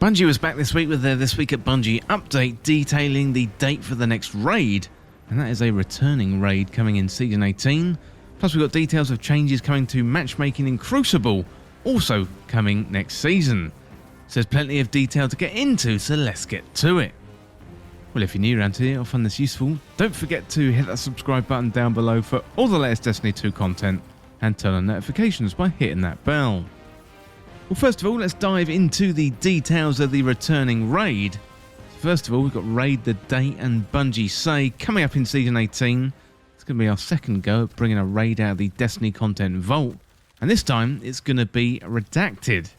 Bungie was back this week with their This Week at Bungie update detailing the date for the next raid, and that is a returning raid coming in Season 18. Plus we've got details of changes coming to matchmaking in Crucible, also coming next season. So there's plenty of detail to get into, so let's get to it. Well, if you're new around here or find this useful, don't forget to hit that subscribe button down below for all the latest Destiny 2 content, and turn on notifications by hitting that bell. Well, first of all, let's dive into the details of the returning raid. First of all, we've got Raid the Date and Bungie Say coming up in Season 18. It's going to be our second go at bringing a raid out of the Destiny content vault, and this time it's going to be Redacted.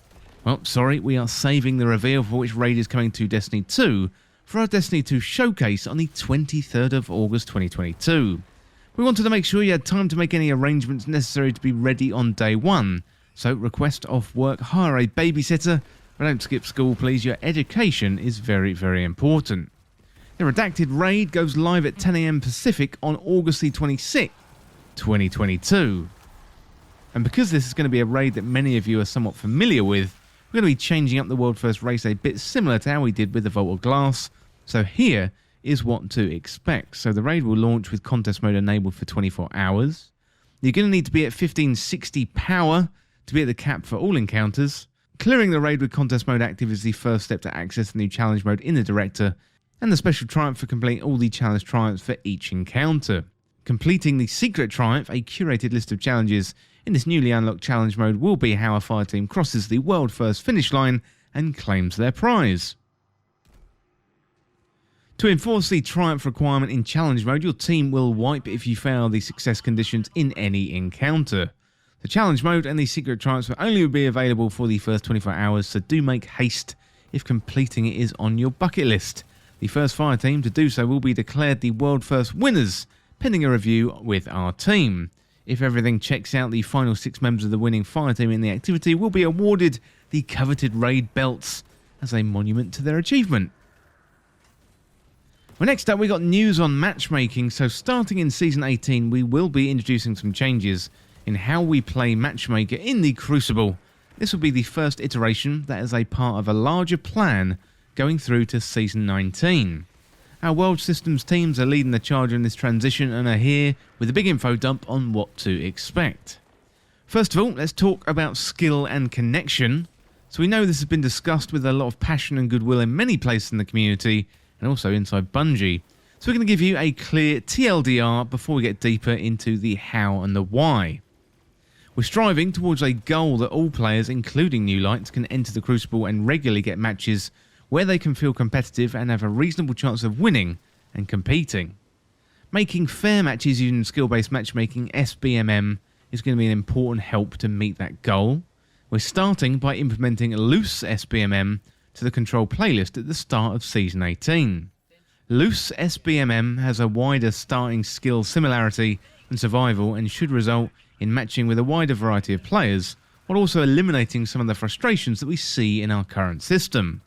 Well, sorry, we are saving the reveal for which raid is coming to Destiny 2 for our Destiny 2 showcase on the 23rd of August 2022. We wanted to make sure you had time to make any arrangements necessary to be ready on day one. So request off work, hire a babysitter, but don't skip school please, your education is very, very important. The Redacted raid goes live at 10 AM Pacific on August the 26th, 2022. And because this is going to be a raid that many of you are somewhat familiar with, we're going to be changing up the World First race a bit similar to how we did with the Vault of Glass. So here is what to expect. So the raid will launch with contest mode enabled for 24 hours. You're going to need to be at 1560 power to be at the cap for all encounters. Clearing the raid with contest mode active is the first step to access the new challenge mode in the director, and the special triumph for completing all the challenge triumphs for each encounter. Completing the secret triumph, a curated list of challenges in this newly unlocked challenge mode, will be how a fireteam crosses the world first finish line and claims their prize. To enforce the triumph requirement in challenge mode, your team will wipe if you fail the success conditions in any encounter. The challenge mode and the secret triumphs will only be available for the first 24 hours, so do make haste if completing it is on your bucket list. The first fire team to do so will be declared the world first winners, pending a review with our team. If everything checks out, the final 6 members of the winning fire team in the activity will be awarded the coveted raid belts as a monument to their achievement. Well, next up we got news on matchmaking. So starting in Season 18 we will be introducing some changes in how we play Matchmaker in the Crucible. This will be the first iteration that is a part of a larger plan going through to Season 19. Our World Systems teams are leading the charge in this transition and are here with a big info dump on what to expect. First of all, let's talk about skill and connection. So we know this has been discussed with a lot of passion and goodwill in many places in the community and also inside Bungie. So we're going to give you a clear TLDR before we get deeper into the how and the why. We're striving towards a goal that all players, including new lights, can enter the Crucible and regularly get matches where they can feel competitive and have a reasonable chance of winning and competing. Making fair matches using skill-based matchmaking SBMM is going to be an important help to meet that goal. We're starting by implementing loose SBMM to the control playlist at the start of Season 18. Loose SBMM has a wider starting skill similarity and survival and should result in matching with a wider variety of players, while also eliminating some of the frustrations that we see in our current system.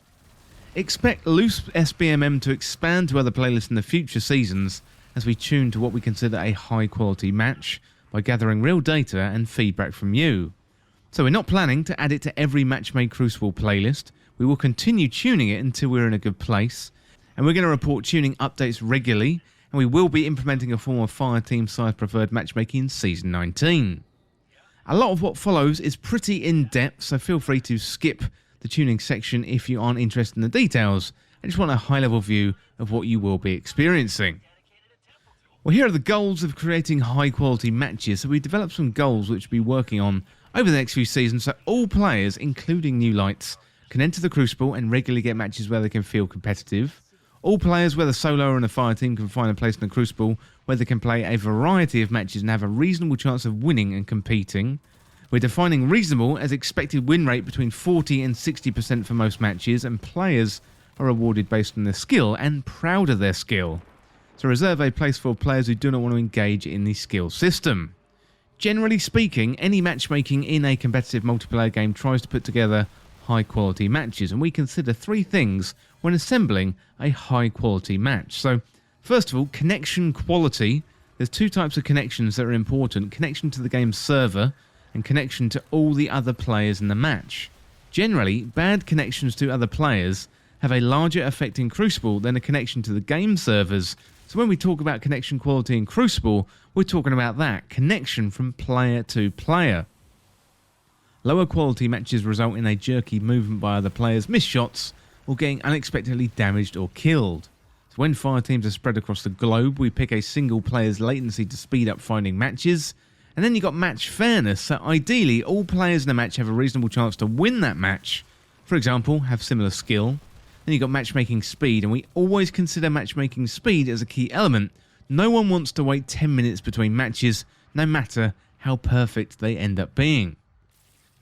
Expect loose SBMM to expand to other playlists in the future seasons as we tune to what we consider a high quality match by gathering real data and feedback from you. So we're not planning to add it to every Matchmade Crucible playlist. We will continue tuning it until we're in a good place, and we're going to report tuning updates regularly, and we will be implementing a form of fireteam size preferred matchmaking in Season 19. A lot of what follows is pretty in-depth, so feel free to skip the tuning section if you aren't interested in the details and just want a high-level view of what you will be experiencing. Well, here are the goals of creating high-quality matches. So we developed some goals which we'll be working on over the next few seasons, so all players, including new lights, can enter the Crucible and regularly get matches where they can feel competitive. All players, whether solo or in a fire team, can find a place in the Crucible where they can play a variety of matches and have a reasonable chance of winning and competing. We're defining reasonable as expected win rate between 40 and 60% for most matches, and players are awarded based on their skill and proud of their skill. So reserve a place for players who do not want to engage in the skill system. Generally speaking, any matchmaking in a competitive multiplayer game tries to put together high quality matches, and we consider 3 things when assembling a high quality match. So first of all, connection quality. There's 2 types of connections that are important: connection to the game's server and connection to all the other players in the match. Generally, bad connections to other players have a larger effect in Crucible than a connection to the game servers. So when we talk about connection quality in Crucible, we're talking about that connection from player to player. Lower quality matches result in a jerky movement by other players, missed shots, or getting unexpectedly damaged or killed. So when fire teams are spread across the globe, we pick a single player's latency to speed up finding matches. And then you've got match fairness, so ideally all players in a match have a reasonable chance to win that match. For example, have similar skill. Then you've got matchmaking speed, and we always consider matchmaking speed as a key element. No one wants to wait 10 minutes between matches, no matter how perfect they end up being.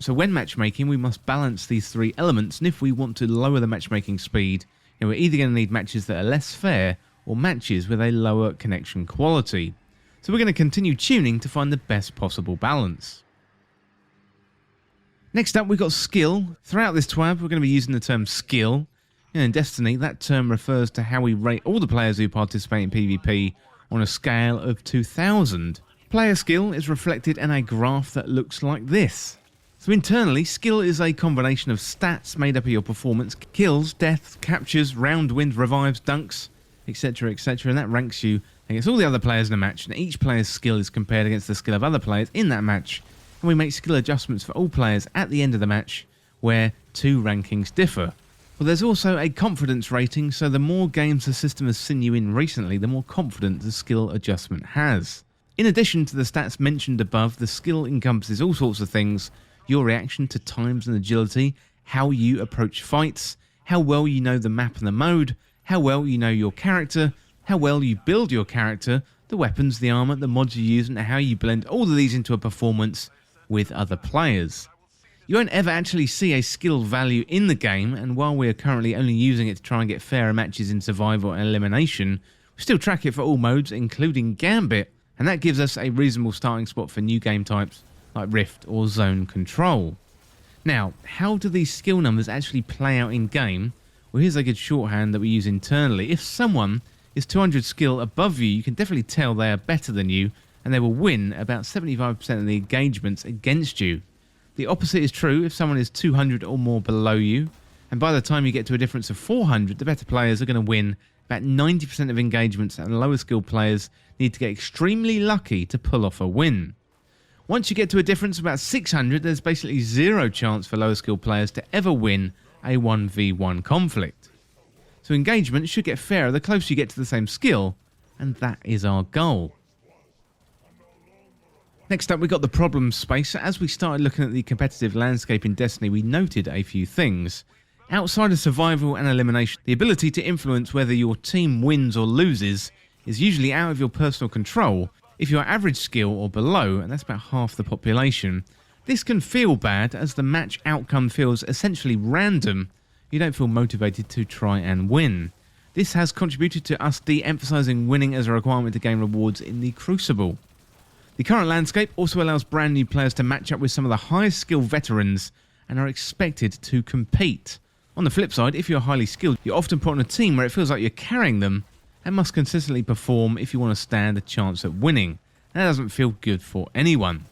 So when matchmaking, we must balance these three elements, and if we want to lower the matchmaking speed, we're either going to need matches that are less fair or matches with a lower connection quality. So we're going to continue tuning to find the best possible balance. Next up, we've got skill. Throughout this TWAB, we're going to be using the term skill. In Destiny, that term refers to how we rate all the players who participate in PvP on a scale of 2000. Player skill is reflected in a graph that looks like this. So internally, skill is a combination of stats made up of your performance, kills, deaths, captures, round wins, revives, dunks, etc, etc, and that ranks you against all the other players in a match, and each player's skill is compared against the skill of other players in that match, and we make skill adjustments for all players at the end of the match, where two rankings differ. Well, there's also a confidence rating, so the more games the system has seen you in recently, the more confidence the skill adjustment has. In addition to the stats mentioned above, the skill encompasses all sorts of things: your reaction to times and agility, how you approach fights, how well you know the map and the mode, how well you know your character, how well you build your character, the weapons, the armor, the mods you use, and how you blend all of these into a performance with other players. You won't ever actually see a skill value in the game, and while we are currently only using it to try and get fairer matches in survival and elimination, we still track it for all modes, including Gambit, and that gives us a reasonable starting spot for new game types like Rift or Zone Control. Now, how do these skill numbers actually play out in game? Well, here's a good shorthand that we use internally. If someone is 200 skill above you, you can definitely tell they are better than you, and they will win about 75% of the engagements against you. The opposite is true if someone is 200 or more below you, and by the time you get to a difference of 400, the better players are going to win about 90% of engagements, and lower skilled players need to get extremely lucky to pull off a win. Once you get to a difference of about 600, there's basically zero chance for lower skilled players to ever win a 1v1 conflict. So engagement should get fairer the closer you get to the same skill, and that is our goal. Next up, we got the problem space. As we started looking at the competitive landscape in Destiny, we noted a few things. Outside of survival and elimination, the ability to influence whether your team wins or loses is usually out of your personal control if you are average skill or below, and that's about half the population. This can feel bad as the match outcome feels essentially random. You don't feel motivated to try and win. This has contributed to us de-emphasizing winning as a requirement to gain rewards in the Crucible. The current landscape also allows brand new players to match up with some of the highest skill veterans and are expected to compete. On the flip side, if you're highly skilled, you're often put on a team where it feels like you're carrying them and must consistently perform if you want to stand a chance at winning. And that doesn't feel good for anyone.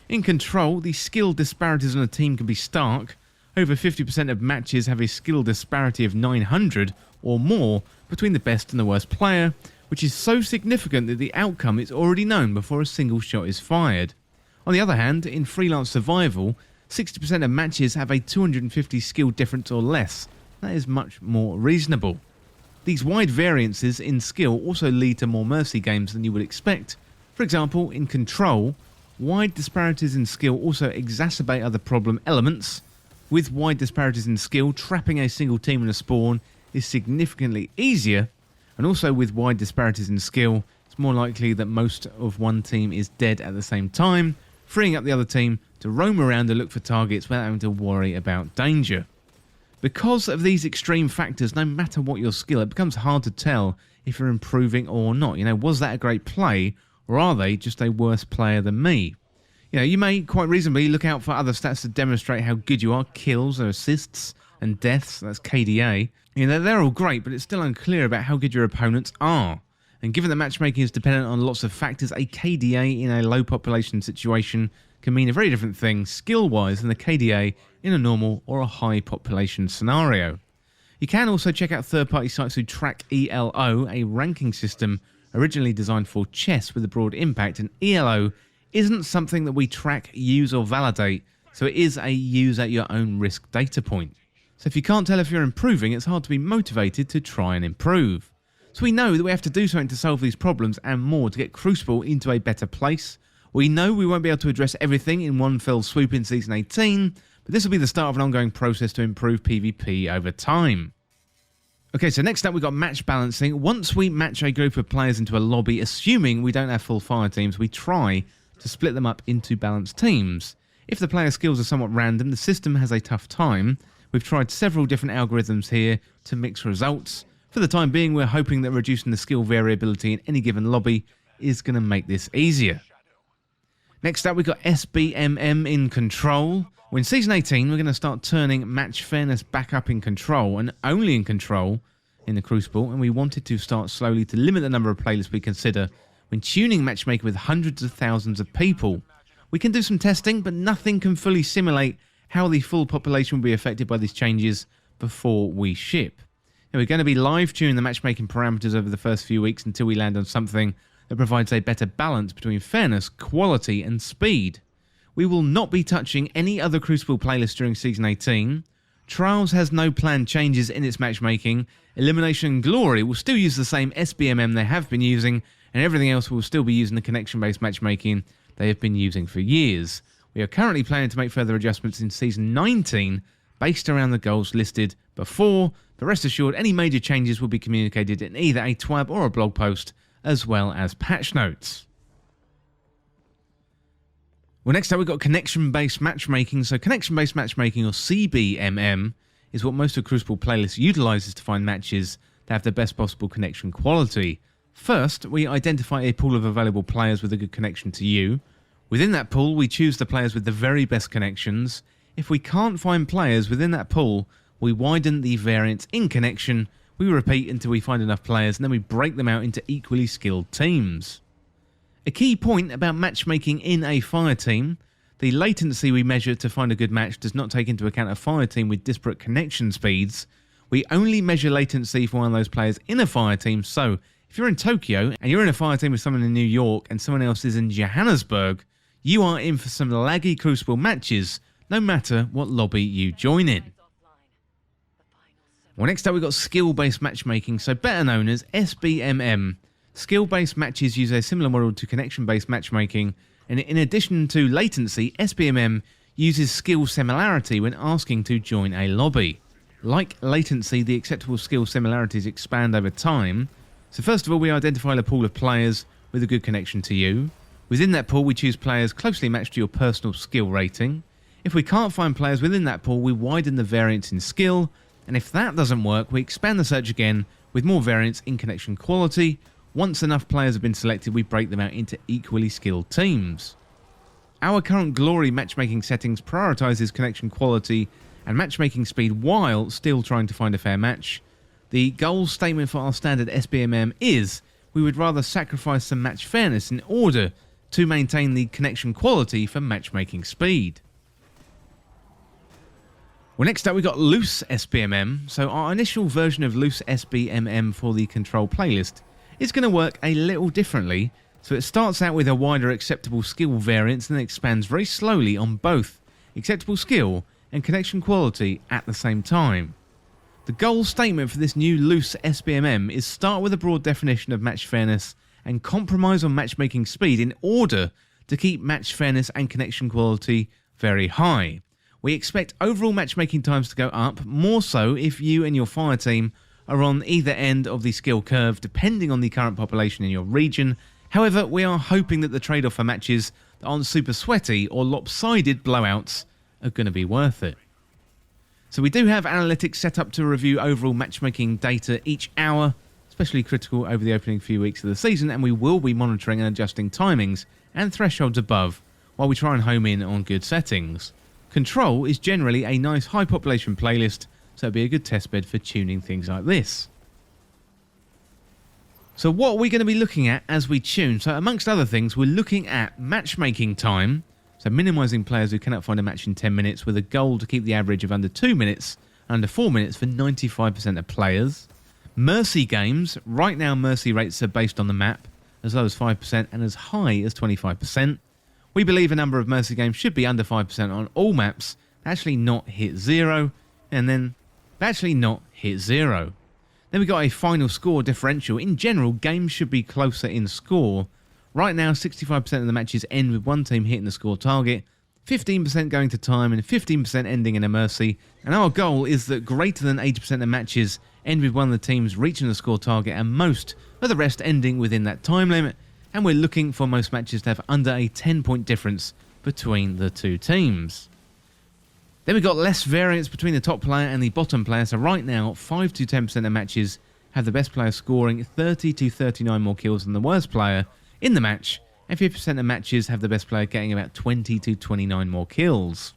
In Control, the skill disparities on a team can be stark. Over 50% of matches have a skill disparity of 900 or more between the best and the worst player, which is so significant that the outcome is already known before a single shot is fired. On the other hand, in Freelance Survival, 60% of matches have a 250 skill difference or less. That is much more reasonable. These wide variances in skill also lead to more mercy games than you would expect. For example, in Control, wide disparities in skill also exacerbate other problem elements. With wide disparities in skill, trapping a single team in a spawn is significantly easier, and also with wide disparities in skill, it's more likely that most of one team is dead at the same time, freeing up the other team to roam around and look for targets without having to worry about danger. Because of these extreme factors, no matter what your skill, it becomes hard to tell if you're improving or not. Was that a great play, or are they just a worse player than me? You may quite reasonably look out for other stats to demonstrate how good you are: kills or assists and deaths, that's KDA. They're all great, but it's still unclear about how good your opponents are. And given that matchmaking is dependent on lots of factors, a KDA in a low population situation can mean a very different thing skill-wise than a KDA in a normal or a high population scenario. You can also check out third-party sites who track ELO, a ranking system originally designed for chess with a broad impact, and ELO isn't something that we track, use or validate, so it is a use at your own risk data point. So if you can't tell if you're improving, it's hard to be motivated to try and improve. So we know that we have to do something to solve these problems and more to get Crucible into a better place. We know we won't be able to address everything in one fell swoop in Season 18, but this will be the start of an ongoing process to improve PvP over time. Okay, so next up we've got match balancing. Once we match a group of players into a lobby, assuming we don't have full fire teams, we try to split them up into balanced teams. If the player skills are somewhat random, the system has a tough time. We've tried several different algorithms here to mix results. For the time being, we're hoping that reducing the skill variability in any given lobby is going to make this easier. Next up, we've got SBMM in Control. Well, in Season 18, we're going to start turning match fairness back up in Control, and only in Control in the Crucible, and we wanted to start slowly to limit the number of playlists we consider when tuning matchmaking with hundreds of thousands of people. We can do some testing, but nothing can fully simulate how the full population will be affected by these changes before we ship. Now, we're going to be live tuning the matchmaking parameters over the first few weeks until we land on something that provides a better balance between fairness, quality and speed. We will not be touching any other Crucible playlists during Season 18. Trials has no planned changes in its matchmaking. Elimination and Glory will still use the same SBMM they have been using, and everything else will still be using the connection-based matchmaking they have been using for years. We are currently planning to make further adjustments in Season 19 based around the goals listed before, but rest assured any major changes will be communicated in either a TWAB or a blog post, as well as patch notes. Well, next up we've got connection-based matchmaking. So connection-based matchmaking, or CBMM, is what most of Crucible playlists utilises to find matches that have the best possible connection quality. First, we identify a pool of available players with a good connection to you. Within that pool, we choose the players with the very best connections. If we can't find players within that pool, we widen the variance in connection. We repeat until we find enough players, and then we break them out into equally skilled teams. A key point about matchmaking in a fire team: the latency we measure to find a good match does not take into account a fire team with disparate connection speeds. We only measure latency for one of those players in a fire team, so if you're in Tokyo and you're in a fire team with someone in New York and someone else is in Johannesburg, you are in for some laggy Crucible matches, no matter what lobby you join in. Well, next up we've got skill-based matchmaking, so better known as SBMM. Skill-based matches use a similar model to connection-based matchmaking, and in addition to latency, SBMM uses skill similarity when asking to join a lobby. Like latency, the acceptable skill similarities expand over time. So first of all, we identify a pool of players with a good connection to you. Within that pool, we choose players closely matched to your personal skill rating. If we can't find players within that pool, we widen the variance in skill, and if that doesn't work, we expand the search again with more variance in connection quality. Once enough players have been selected, we break them out into equally skilled teams. Our current Glory matchmaking settings prioritizes connection quality and matchmaking speed while still trying to find a fair match. The goal statement for our standard SBMM is we would rather sacrifice some match fairness in order to maintain the connection quality for matchmaking speed. Well, next up we've got loose SBMM. So our initial version of loose SBMM for the Control playlist is going to work a little differently. So it starts out with a wider acceptable skill variance and then expands very slowly on both acceptable skill and connection quality at the same time. The goal statement for this new loose SBMM is start with a broad definition of match fairness and compromise on matchmaking speed in order to keep match fairness and connection quality very high. We expect overall matchmaking times to go up, more so if you and your fire team are on either end of the skill curve depending on the current population in your region. However, we are hoping that the trade-off for matches that aren't super sweaty or lopsided blowouts are going to be worth it. So we do have analytics set up to review overall matchmaking data each hour, especially critical over the opening few weeks of the season, and we will be monitoring and adjusting timings and thresholds above while we try and home in on good settings. Control is generally a nice high population playlist, so it'll be a good testbed for tuning things like this. So what are we going to be looking at as we tune? So amongst other things, we're looking at matchmaking time. So minimising players who cannot find a match in 10 minutes with a goal to keep the average of under 2 minutes, under 4 minutes for 95% of players. Mercy games. Right now mercy rates are based on the map, as low as 5% and as high as 25%. We believe a number of mercy games should be under 5% on all maps, actually not hit 0, and then actually not hit 0. Then we got a final score differential. In general, games should be closer in score. Right now, 65% of the matches end with one team hitting the score target, 15% going to time, and 15% ending in a mercy. And our goal is that greater than 80% of matches end with one of the teams reaching the score target, and most of the rest ending within that time limit. And we're looking for most matches to have under a 10-point difference between the two teams. Then we've got less variance between the top player and the bottom player. So right now, 5 to 10% of matches have the best player scoring 30 to 39 more kills than the worst player in the match, and 50% of matches have the best player getting about 20 to 29 more kills.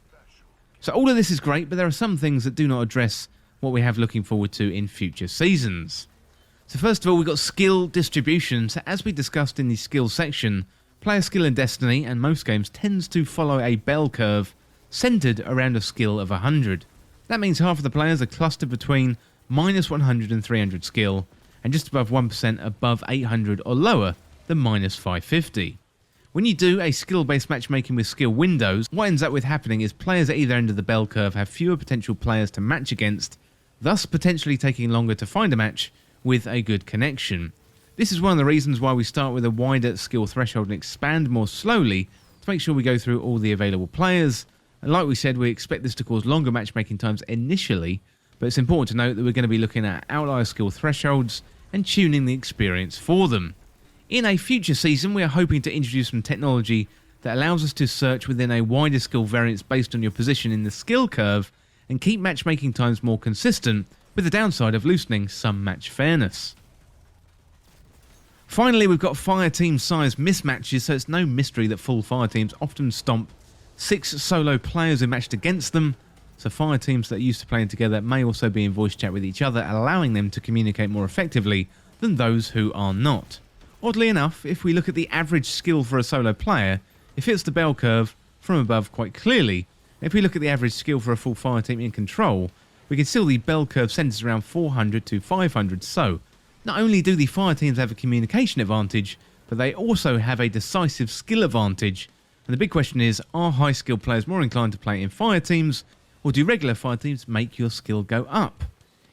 So all of this is great, but there are some things that do not address what we have looking forward to in future seasons. So first of all, we've got skill distribution. So as we discussed in the skill section, player skill in Destiny and most games tends to follow a bell curve centered around a skill of 100. That means half of the players are clustered between minus 100 and 300 skill, and just above 1% above 800 or lower than minus 550. When you do a skill-based matchmaking with skill windows, what ends up with happening is players at either end of the bell curve have fewer potential players to match against, thus potentially taking longer to find a match with a good connection. This is one of the reasons why we start with a wider skill threshold and expand more slowly to make sure we go through all the available players. And like we said, we expect this to cause longer matchmaking times initially, but it's important to note that we're going to be looking at outlier skill thresholds and tuning the experience for them. In a future season, we are hoping to introduce some technology that allows us to search within a wider skill variance based on your position in the skill curve and keep matchmaking times more consistent, with the downside of loosening some match fairness. Finally, we've got fire team size mismatches, so it's no mystery that full fire teams often stomp 6 solo players who matched against them, so fire teams that are used to playing together may also be in voice chat with each other, allowing them to communicate more effectively than those who are not. Oddly enough, if we look at the average skill for a solo player, it fits the bell curve from above quite clearly. If we look at the average skill for a full fire team in control, we can see the bell curve centers around 400 to 500, so not only do the fire teams have a communication advantage, but they also have a decisive skill advantage. And the big question is, are high skill players more inclined to play in fire teams, or do regular fire teams make your skill go up?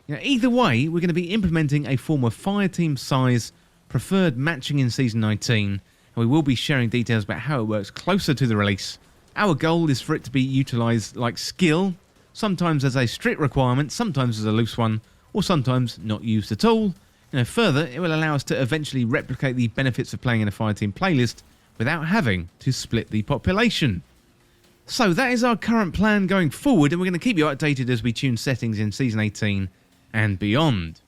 Either way, we're going to be implementing a form of fire team size preferred matching in Season 19, and we will be sharing details about how it works closer to the release. Our goal is for it to be utilised like skill, sometimes as a strict requirement, sometimes as a loose one, or sometimes not used at all. Further, it will allow us to eventually replicate the benefits of playing in a fire team playlist without having to split the population. So that is our current plan going forward, and we're going to keep you updated as we tune settings in Season 18 and beyond.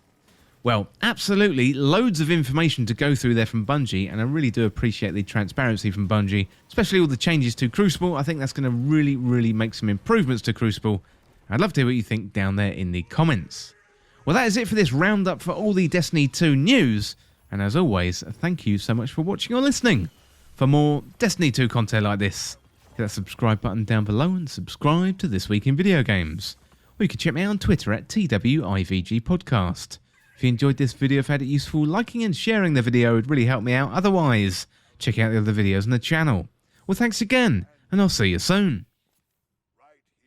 Well, absolutely loads of information to go through there from Bungie, and I really do appreciate the transparency from Bungie, especially all the changes to Crucible. I think that's going to really make some improvements to Crucible. I'd love to hear what you think down there in the comments. Well, that is it for this roundup for all the Destiny 2 news, and as always, thank you so much for watching or listening. For more Destiny 2 content like this, hit that subscribe button down below and subscribe to This Week in Video Games. Or you can check me out on Twitter at TWIVG Podcast. If you enjoyed this video or found it useful, liking and sharing the video would really help me out. Otherwise, check out the other videos on the channel. Well, thanks again, and I'll see you soon.